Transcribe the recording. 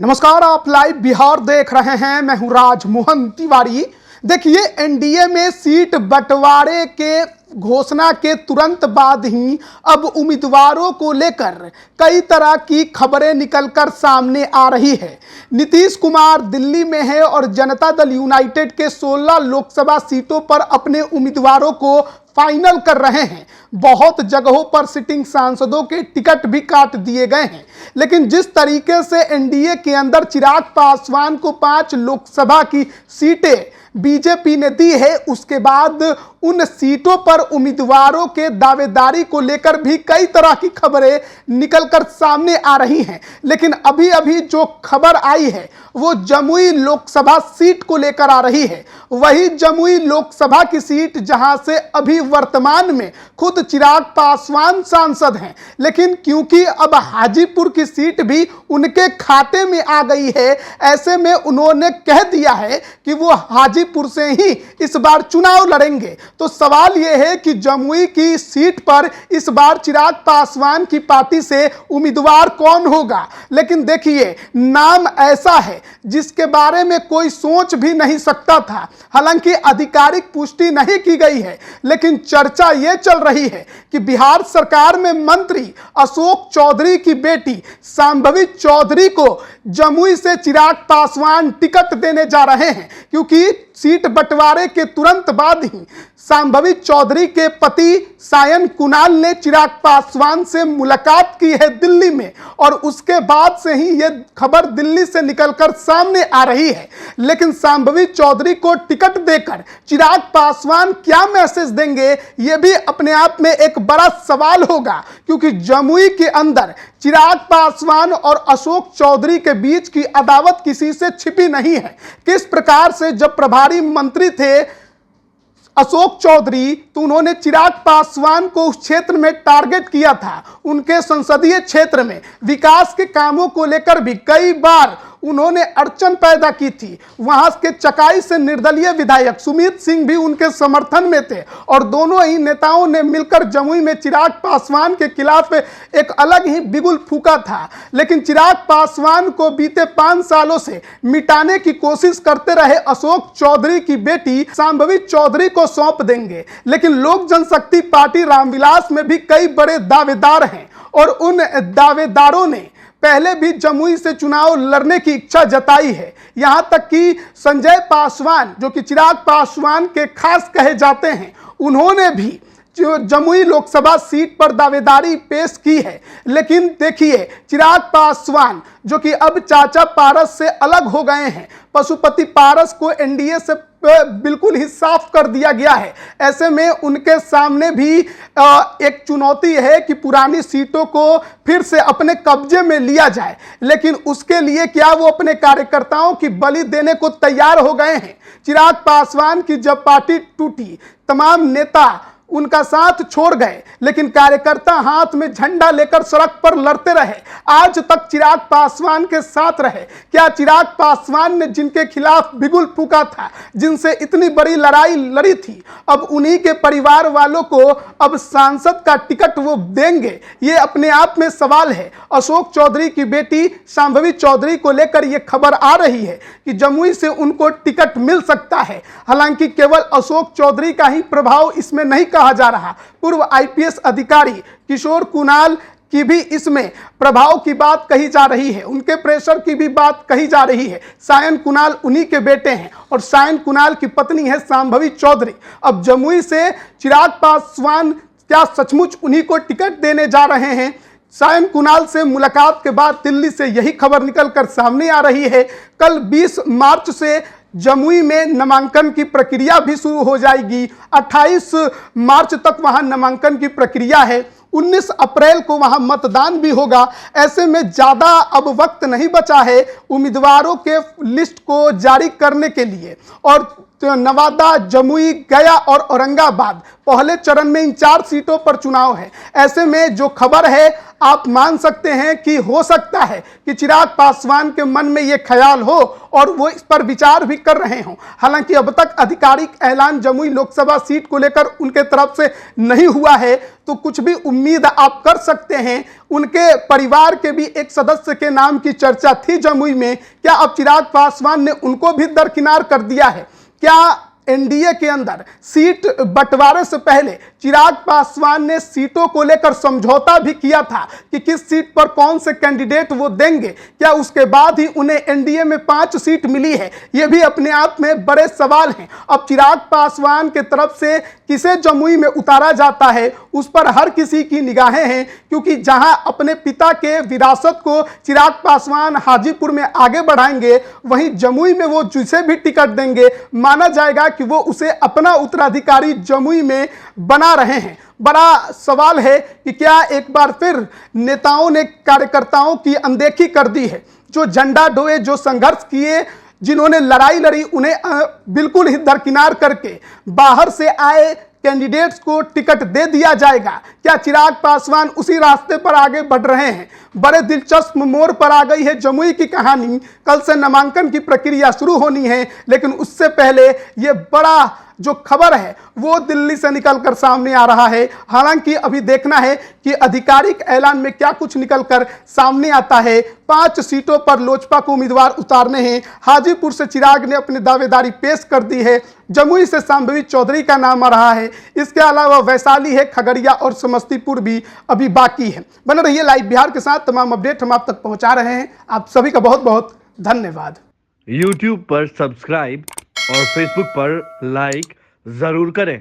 नमस्कार, आप लाइव बिहार देख रहे हैं। मैं हूं राजमोहन तिवारी। देखिए, एनडीए में सीट बंटवारे के घोषणा के तुरंत बाद ही अब उम्मीदवारों को लेकर कई तरह की खबरें निकलकर सामने आ रही है। नीतीश कुमार दिल्ली में है और जनता दल यूनाइटेड के 16 लोकसभा सीटों पर अपने उम्मीदवारों को फाइनल कर रहे हैं। बहुत जगहों पर सिटिंग सांसदों के टिकट भी काट दिए गए हैं। लेकिन जिस तरीके से एनडीए के अंदर चिराग पासवान को 5 लोकसभा की सीटें बीजेपी ने दी है, उसके बाद उन सीटों पर उम्मीदवारों के दावेदारी को लेकर भी कई तरह की खबरें निकलकर सामने आ रही हैं। लेकिन अभी अभी जो खबर आई है वो जमुई लोकसभा सीट को लेकर आ रही है। वही जमुई लोकसभा की सीट जहां से अभी वर्तमान में खुद चिराग पासवान सांसद हैं, लेकिन क्योंकि अब हाजीपुर की सीट भी उनके खाते में आ गई है, ऐसे में उन्होंने कह दिया है कि वो हाजीपुर से ही इस बार चुनाव लड़ेंगे। तो सवाल यह है कि जमुई की सीट पर इस बार चिराग पासवान की पार्टी से उम्मीदवार कौन होगा। लेकिन देखिए, नाम ऐसा है जिसके बारे में कोई सोच भी नहीं सकता था। हालांकि आधिकारिक पुष्टि नहीं की गई है, लेकिन चर्चा यह चल रही है कि बिहार सरकार में मंत्री अशोक चौधरी की बेटी शांभवी चौधरी को जमुई से चिराग पासवान टिकट देने जा रहे हैं, क्योंकि सीट बंटवारे के तुरंत बाद ही शांभवी चौधरी के पति सायन कुणाल ने चिराग पासवान से मुलाकात की है दिल्ली में, और उसके बाद से ही यह खबर दिल्ली से निकलकर सामने आ रही है। लेकिन शांभवी चौधरी को टिकट देकर चिराग पासवान क्या मैसेज देंगे, यह भी अपने आप में एक बड़ा सवाल होगा, क्योंकि जमुई के अंदर चिराग पासवान और अशोक चौधरी के बीच की अदावत किसी से छिपी नहीं है। किस प्रकार से जब प्रभारी मंत्री थे अशोक चौधरी, तो उन्होंने चिराग पासवान को उस क्षेत्र में टारगेट किया था। उनके संसदीय क्षेत्र में विकास के कामों को लेकर भी कई बार उन्होंने अड़चन पैदा की थी। वहां के चकाई से निर्दलीय विधायक सुमित सिंह भी उनके समर्थन में थे, और दोनों ही नेताओं ने मिलकर जमुई में चिराग पासवान के खिलाफ एक अलग ही बिगुल फूंका था। लेकिन चिराग पासवान को बीते 5 सालों से मिटाने की कोशिश करते रहे अशोक चौधरी की बेटी शांभवी चौधरी को सौंप देंगे। लेकिन लोक जनशक्ति पार्टी रामविलास में भी कई बड़े दावेदार हैं, और उन दावेदारों ने पहले भी जमुई से चुनाव लड़ने की इच्छा जताई है। यहां तक कि संजय पासवान, जो कि चिराग पासवान के खास कहे जाते हैं, उन्होंने भी जो जमुई लोकसभा सीट पर दावेदारी पेश की है। लेकिन देखिए, चिराग पासवान जो कि अब चाचा पारस से अलग हो गए हैं, पशुपति पारस को एनडीए से बिल्कुल ही साफ कर दिया गया है। ऐसे में उनके सामने भी एक चुनौती है कि पुरानी सीटों को फिर से अपने कब्जे में लिया जाए। लेकिन उसके लिए क्या वो अपने कार्यकर्ताओं की बलि देने को तैयार हो गए हैं। चिराग पासवान की जब पार्टी टूटी, तमाम नेता उनका साथ छोड़ गए, लेकिन कार्यकर्ता हाथ में झंडा लेकर सड़क पर लड़ते रहे, आज तक चिराग पासवान के साथ रहे। क्या चिराग पासवान ने जिनके खिलाफ बिगुल फूंका था, जिनसे इतनी बड़ी लड़ाई लड़ी थी, अब उन्हीं के परिवार वालों को अब सांसद का टिकट वो देंगे? ये अपने आप में सवाल है। अशोक चौधरी की बेटी शांभवी चौधरी को लेकर यह खबर आ रही है कि जमुई से उनको टिकट मिल सकता है। हालांकि केवल अशोक चौधरी का ही प्रभाव इसमें नहीं कहा जा रहा, पूर्व आईपीएस अधिकारी किशोर कुणाल की भी इसमें प्रभाव की बात कही जा रही है, उनके प्रेशर की भी बात कही जा रही है। सायन कुणाल उन्हीं के बेटे हैं, और सायन कुणाल की पत्नी है शांभवी चौधरी। अब जमुई से चिराग पासवान क्या सचमुच उन्हीं को टिकट देने जा रहे हैं? सायन कुणाल से मुलाकात के बाद दिल्ली से यही खबर निकलकर सामने आ रही है। कल 20 मार्च से जमुई में नामांकन की प्रक्रिया भी शुरू हो जाएगी। 28 मार्च तक वहां नामांकन की प्रक्रिया है। 19 अप्रैल को वहां मतदान भी होगा। ऐसे में ज़्यादा अब वक्त नहीं बचा है उम्मीदवारों के लिस्ट को जारी करने के लिए, और तो नवादा, जमुई, गया और औरंगाबाद पहले चरण में इन 4 सीटों पर चुनाव है। ऐसे में जो खबर है आप मान सकते हैं कि हो सकता है कि चिराग पासवान के मन में यह ख्याल हो और वो इस पर विचार भी कर रहे हों। हालांकि अब तक आधिकारिक ऐलान जमुई लोकसभा सीट को लेकर उनके तरफ से नहीं हुआ है, तो कुछ भी उम्मीद आप कर सकते हैं। उनके परिवार के भी एक सदस्य के नाम की चर्चा थी जमुई में। क्या अब चिराग पासवान ने उनको भी दरकिनार कर दिया है? क्या एनडीए के अंदर सीट बंटवारे से पहले चिराग पासवान ने सीटों को लेकर समझौता भी किया था कि किस सीट पर कौन से कैंडिडेट वो देंगे? क्या उसके बाद ही उन्हें एनडीए में 5 सीट मिली है? ये भी अपने आप में बड़े सवाल हैं। अब चिराग पासवान के तरफ से किसे जमुई में उतारा जाता है उस पर हर किसी की निगाहें हैं, क्योंकि जहां अपने पिता के विरासत को चिराग पासवान हाजीपुर में आगे बढ़ाएंगे, वहीं जमुई में वो जिसे भी टिकट देंगे माना जाएगा कि वो उसे अपना उत्तराधिकारी जमुई में बना रहे हैं। बड़ा सवाल है कि क्या एक बार फिर नेताओं ने कार्यकर्ताओं की अनदेखी कर दी है? जो झंडा ढोए, जो संघर्ष किए, जिन्होंने लड़ाई लड़ी, उन्हें बिल्कुल ही दरकिनार करके बाहर से आए कैंडिडेट्स को टिकट दे दिया जाएगा? क्या चिराग पासवान उसी रास्ते पर आगे बढ़ रहे हैं? बड़े दिलचस्प मोड़ पर आ गई है जमुई की कहानी। कल से नामांकन की प्रक्रिया शुरू होनी है, लेकिन उससे पहले ये बड़ा जो खबर है वो दिल्ली से निकलकर सामने आ रहा है। हालांकि अभी देखना है कि आधिकारिक ऐलान में क्या कुछ निकलकर सामने आता है। 5 सीटों पर लोजपा को उम्मीदवार उतारने हैं। हाजीपुर से चिराग ने अपनी दावेदारी पेश कर दी है। जमुई से शांभवी चौधरी का नाम आ रहा है। इसके अलावा वैशाली है, खगड़िया और समस्तीपुर भी अभी बाकी है। बने रहिए लाइव बिहार के साथ, तमाम अपडेट हम आप तक पहुंचा रहे हैं। आप सभी का बहुत बहुत धन्यवाद। YouTube पर सब्सक्राइब और Facebook पर लाइक जरूर करें।